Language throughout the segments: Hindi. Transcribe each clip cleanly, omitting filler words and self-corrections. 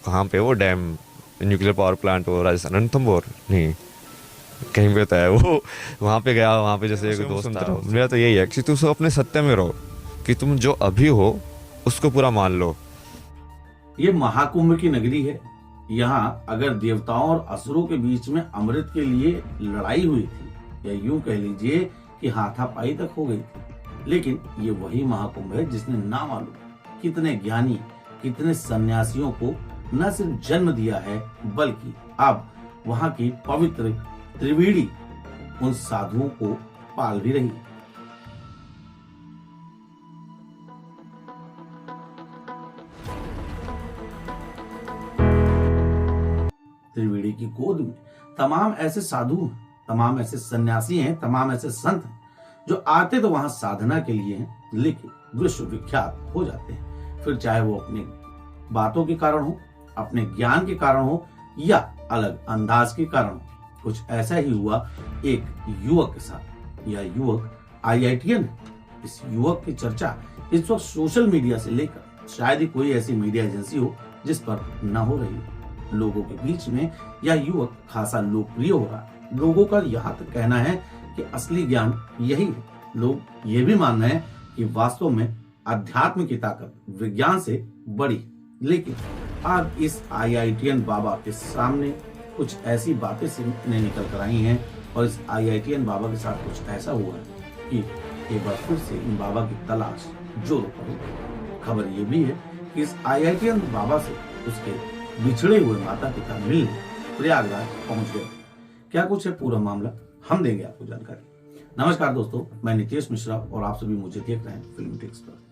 कहाँ पे वो डैम, न्यूक्लियर पावर प्लांट, वो राजस्थान रणथंभौर नहीं, कहीं पे तो है वो। वहाँ पे गया, वहाँ पे जैसे एक दोस्त था, मेरा तो यही है कि तुम सब अपने सत्य में रहो, कि तुम जो अभी हो उसको पूरा मान लो। ये महाकुंभ की नगरी है। यहाँ अगर देवताओं और असुरों के बीच में अमृत के लिए लड़ाई हुई थी, या यूं कह लीजिए कि हाथापाई तक हो गई थी, लेकिन ये वही महाकुंभ है जिसने ना मालूम कितने ज्ञानी, कितने सन्यासियों को न सिर्फ जन्म दिया है, बल्कि अब वहाँ की पवित्र त्रिवेणी उन साधुओं को पाल भी रही है। त्रिवेणी की गोद में तमाम ऐसे साधु हैं, तमाम ऐसे सन्यासी हैं, तमाम ऐसे संत हैं जो आते तो वहां साधना के लिए हैं, लेकिन विश्व विख्यात हो जाते हैं। फिर चाहे वो अपने बातों के कारण हो, अपने ज्ञान के कारण हो, या अलग अंदाज के कारण हो। कुछ ऐसा ही हुआ एक युवक के साथ। यह युवक IITian है। इस युवक की चर्चा इस वक्त सोशल मीडिया से लेकर शायद ही कोई ऐसी मीडिया एजेंसी हो जिस पर न हो रही हो। लोगों के बीच में यह युवक खासा लोकप्रिय हो रहा है। लोगों का यहाँ तक कहना है कि असली ज्ञान यही है। लोग ये भी मान रहे हैं कि वास्तव में अध्यात्म की ताकत विज्ञान से बड़ी। लेकिन अब इस IITian बाबा के सामने कुछ ऐसी बातें ने निकल कर आई हैं, और इस IITian बाबा के साथ कुछ ऐसा हुआ है कि एक बार फिर से इन बाबा की तलाश जोरों पर हो। खबर ये भी है कि इस IITian बाबा से उसके बिछड़े हुए माता पिता मिलने प्रयागराज पहुंच गए। क्या कुछ है पूरा मामला, हम देंगे आपको जानकारी। नमस्कार दोस्तों, मैं नितेश मिश्रा और आप सभी मुझे देख रहे हैं फिल्म टिक्स पर।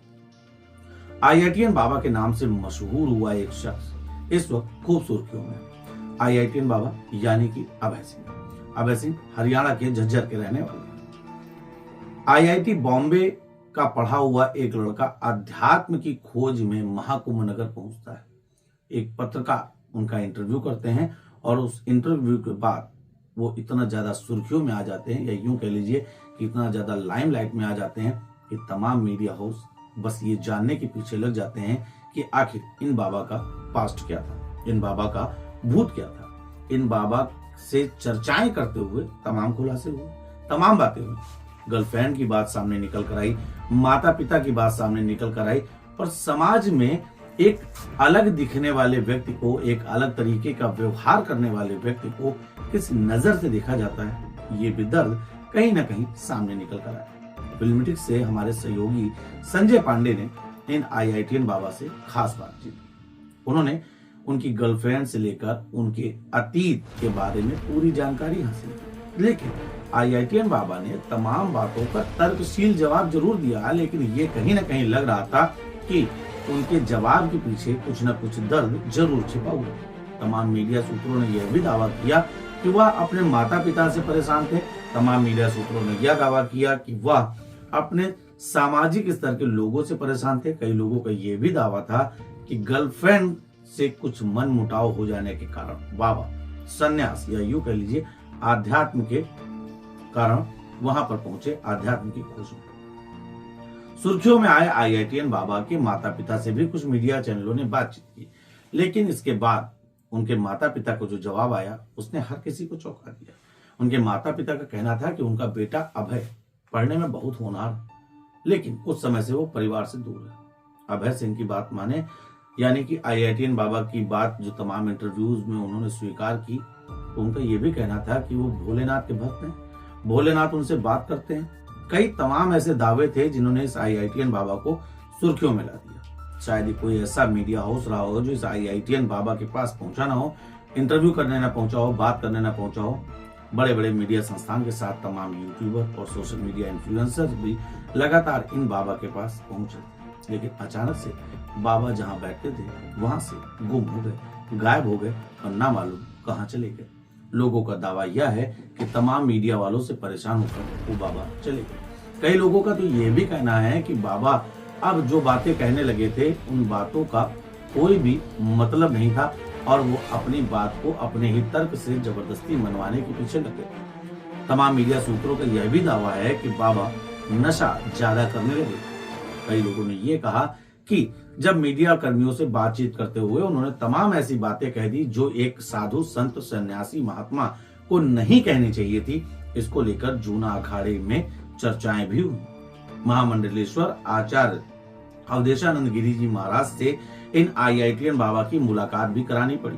IITian बाबा के नाम से मशहूर हुआ एक शख्स इस वक्त खूब सुर्खियों में। IITian बाबा यानी कि अभय सिंह। अभय सिंह हरियाणा के झज्जर के रहने वाले हैं। IIT बॉम्बे का पढ़ा हुआ एक लड़का अध्यात्म की खोज में महाकुंभ नगर पहुंचता है। एक पत्रकार उनका इंटरव्यू करते हैं, और उस इंटरव्यू के बाद वो इतना ज्यादा सुर्खियों में आ जाते हैं, या यूं कह लीजिए कि इतना ज्यादा लाइमलाइट में आ जाते हैं कि तमाम मीडिया हाउस बस ये जानने के पीछे लग जाते हैं कि आखिर इन बाबा का पास्ट क्या था, इन बाबा का भूत क्या था। इन बाबा से चर्चाएं करते हुए तमाम खुलासे हुए, तमाम बातें हुई। गर्लफ्रेंड की बात सामने निकल कर आई, माता पिता की बात सामने निकल कर आई, और समाज में एक अलग दिखने वाले व्यक्ति को, एक अलग तरीके का व्यवहार करने वाले व्यक्ति को किस नजर से देखा जाता है, ये भी दर्द कहीं ना कहीं सामने निकल कर आया। फिल्मेटिक्स से हमारे सहयोगी संजय पांडे ने इन IITian बाबा से खास बातचीत की। उन्होंने उनकी गर्लफ्रेंड से लेकर उनके अतीत के बारे में पूरी जानकारी हासिल की, लेकिन IITian बाबा ने तमाम बातों का तर्कशील जवाब जरूर दिया, लेकिन ये कहीं ना कहीं लग रहा था कि उनके जवाब के पीछे कुछ न कुछ दर्द जरूर छिपा हुआ है। तमाम मीडिया सूत्रों ने यह भी दावा किया कि वह अपने माता पिता से परेशान थे। तमाम मीडिया सूत्रों ने यह दावा किया कि वह अपने सामाजिक स्तर के लोगों से परेशान थे। कई लोगों का यह भी दावा था कि गर्लफ्रेंड से कुछ मन मुटाव हो जाने के कारण बाबा सन्यास, या यूं कह लीजिए आध्यात्म के कारण वहां पर पहुंचे, आध्यात्म की खोज में। सुर्खियों में आए IITian बाबा के माता पिता से भी कुछ मीडिया चैनलों ने बातचीत की, लेकिन इसके बाद उनके माता पिता को जो जवाब आया उसने हर किसी को चौंका दिया। उनके माता पिता का कहना था कि उनका बेटा अभय पढ़ने में बहुत होनहार, लेकिन कुछ समय से वो परिवार से दूर है। अभय सिंह की बात माने, यानी कि IITian बाबा की बात जो तमाम इंटरव्यूज में उन्होंने स्वीकार की, तो उनका यह भी कहना था कि वो भोलेनाथ के भक्त हैं, भोलेनाथ उनसे बात करते हैं। कई तमाम ऐसे दावे थे जिन्होंने इस IITian बाबा को सुर्खियों में ला दिया। शायद ही कोई ऐसा मीडिया हाउस रहा हो जो इस IITian बाबा के पास पहुंचा ना हो, इंटरव्यू करने ना पहुंचा हो, बात करने ना पहुंचा हो। बड़े बड़े मीडिया संस्थान के साथ तमाम यूट्यूबर और सोशल मीडिया इन्फ्लुएंसर भी लगातार इन बाबा के पास पहुंचे, लेकिन अचानक से बाबा जहां बैठते थे वहां से गुम हो गए, गायब हो गए, और ना मालूम कहां चले गए। लोगों का दावा यह है कि तमाम मीडिया वालों से परेशान होकर वो बाबा चले गए। कई लोगों का तो यह भी कहना है कि बाबा अब जो बातें कहने लगे थे उन बातों का कोई भी मतलब नहीं था, और वो अपनी बात को अपने ही तर्क से जबरदस्ती मनवाने के पीछे लगे। तमाम मीडिया सूत्रों का यह भी दावा है कि बाबा नशा ज्यादा करने लगे। कई लोगों ने यह कहा कि जब मीडिया कर्मियों से बातचीत करते हुए उन्होंने तमाम ऐसी बातें कह दी जो एक साधु संत सन्यासी महात्मा को नहीं कहनी चाहिए थी। इसको लेकर जूना अखाड़े में चर्चाएं भी हुई। महामंडलेश्वर आचार्य अवधेशानंद गिरी जी महाराज से इन IITN बाबा की मुलाकात भी करानी पड़ी।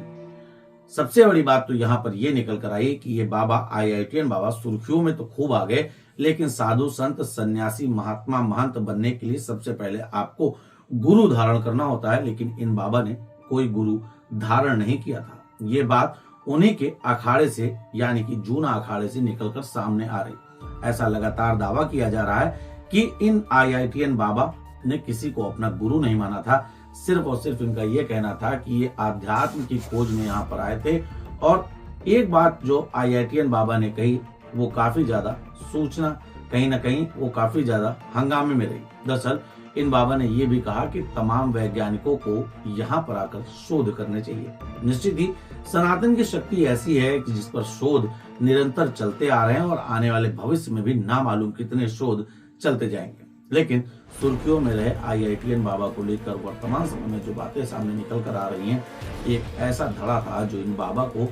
सबसे बड़ी बात तो यहाँ पर यह निकल कर आई कि ये बाबा IITN बाबा सुर्खियों में तो खूब आ गए, लेकिन साधु संत सन्यासी महात्मा महंत बनने के लिए सबसे पहले आपको गुरु धारण करना होता है, लेकिन इन बाबा ने कोई गुरु धारण नहीं किया था। ये बात उन्हीं के अखाड़े से यानी कि जूना अखाड़े से निकलकर सामने आ रही। ऐसा लगातार दावा किया जा रहा है कि इन IITN बाबा ने किसी को अपना गुरु नहीं माना था। सिर्फ और सिर्फ इनका यह कहना था कि ये आध्यात्म की खोज में यहाँ पर आए थे। और एक बात जो IITN बाबा ने कही वो काफी ज्यादा सूचना कहीं ना कहीं वो काफी ज्यादा हंगामे में रही। दरअसल इन बाबा ने यह भी कहा कि तमाम वैज्ञानिकों को यहाँ पर आकर शोध करने चाहिए। निश्चित ही सनातन की शक्ति ऐसी है कि जिस पर शोध निरंतर चलते आ रहे हैं और आने वाले भविष्य में भी ना मालूम कितने शोध चलते जाएंगे। लेकिन सुर्खियों में रहे IITN बाबा को लेकर वर्तमान समय में जो बातें सामने निकल कर आ रही हैं, एक ऐसा धड़ा था जो इन बाबा को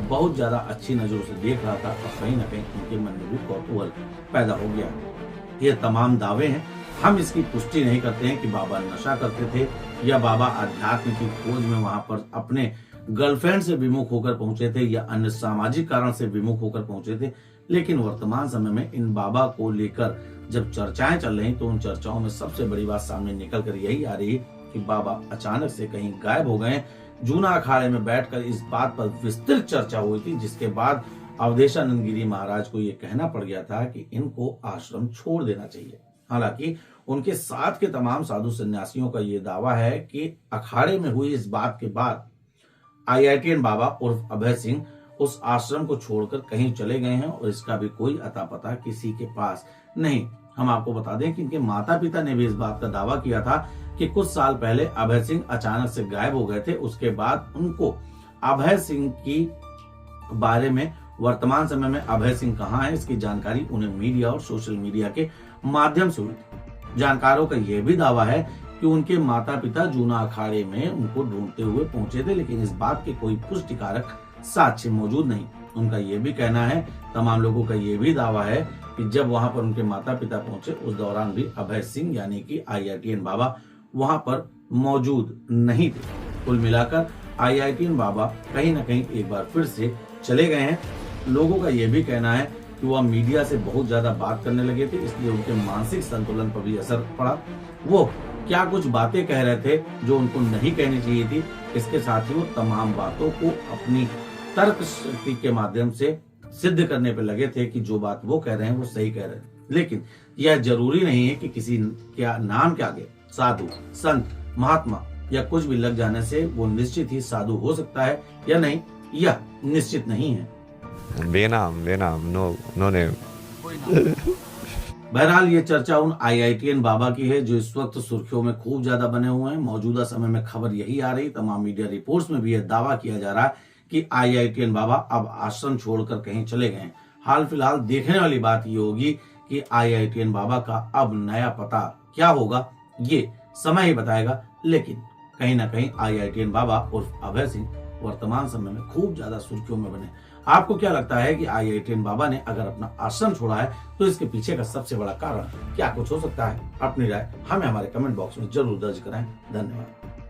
बहुत ज्यादा अच्छी नजरों से देख रहा था और कहीं ना कहीं उनके मन में भी कौतूहल पैदा हो गया। ये तमाम दावे हैं, हम इसकी पुष्टि नहीं करते हैं कि बाबा नशा करते थे या बाबा आध्यात्म की खोज में वहां पर अपने गर्लफ्रेंड से विमुख होकर पहुंचे थे या अन्य सामाजिक कारण से विमुख होकर पहुंचे थे। लेकिन वर्तमान समय में इन बाबा को लेकर जब चर्चाएं चल रही तो उन चर्चाओं में सबसे बड़ी बात सामने निकल कर यही आ रही कि बाबा अचानक से कहीं गायब हो गए। जूना अखाड़े में बैठकर इस बात पर विस्तृत चर्चा हुई थी, जिसके बाद अवधेशानंद गिरी महाराज को यह कहना पड़ गया था कि इनको आश्रम छोड़ देना चाहिए। हालांकि उनके साथ के तमाम साधु सन्यासियों का यह दावा है कि अखाड़े में हुई इस बात के बाद IITN बाबा उर्फ अभय सिंह उस आश्रम को छोड़कर कहीं चले गए हैं और इसका भी कोई अता पता किसी के पास नहीं। हम आपको बता दें कि इनके माता पिता ने भी इस बात का दावा किया था कि कुछ साल पहले अभय सिंह अचानक से गायब हो गए थे। उसके बाद उनको अभय सिंह की बारे में वर्तमान समय में अभय सिंह कहाँ है इसकी जानकारी उन्हें मीडिया और सोशल मीडिया के माध्यम से हुई थी। जानकारों का यह भी दावा है कि उनके माता पिता जूना अखाड़े में उनको ढूंढते हुए पहुंचे थे, लेकिन इस बात के कोई पुष्टिकारक साक्ष्य मौजूद नहीं। उनका यह भी कहना है, तमाम लोगों का यह भी दावा है कि जब वहां पर उनके माता पिता पहुंचे उस दौरान भी अभय सिंह यानी कि IITN बाबा वहां पर मौजूद नहीं थे। कुल मिलाकर IITN बाबा कहीं ना कहीं एक बार फिर से चले गए हैं। लोगों का यह भी कहना है कि वह मीडिया से बहुत ज्यादा बात करने लगे थे, इसलिए उनके मानसिक संतुलन पर भी असर पड़ा। वो क्या कुछ बातें कह रहे थे जो उनको नहीं कहनी चाहिए थी। इसके साथ ही वो तमाम बातों को अपनी तर्क शक्ति के माध्यम से सिद्ध करने पर लगे थे कि जो बात वो कह रहे हैं वो सही कह रहे हैं। लेकिन यह जरूरी नहीं है कि किसी क्या नाम के आगे साधु संत महात्मा या कुछ भी लग जाने से वो निश्चित ही साधु हो सकता है या नहीं, यह निश्चित नहीं है। बेनाम नो नेम। बहरहाल ये चर्चा उन IITN बाबा की है जो इस वक्त सुर्खियों में खूब ज्यादा बने हुए हैं। मौजूदा समय में खबर यही आ रही, तमाम मीडिया रिपोर्ट्स में भी यह दावा किया जा रहा है कि IITN बाबा अब आश्रम छोड़कर कहीं चले गए हैं। हाल फिलहाल देखने वाली बात ये होगी कि IITN बाबा का अब नया पता क्या होगा, ये समय ही बताएगा। लेकिन कहीं ना कहीं IITN बाबा उर्फ अभय सिंह वर्तमान समय में खूब ज्यादा सुर्खियों में बने। आपको क्या लगता है कि IITN बाबा ने अगर अपना आश्रम छोड़ा है तो इसके पीछे का सबसे बड़ा कारण क्या कुछ हो सकता है? अपनी राय हमें हमारे कमेंट बॉक्स में जरूर दर्ज कराएं। धन्यवाद।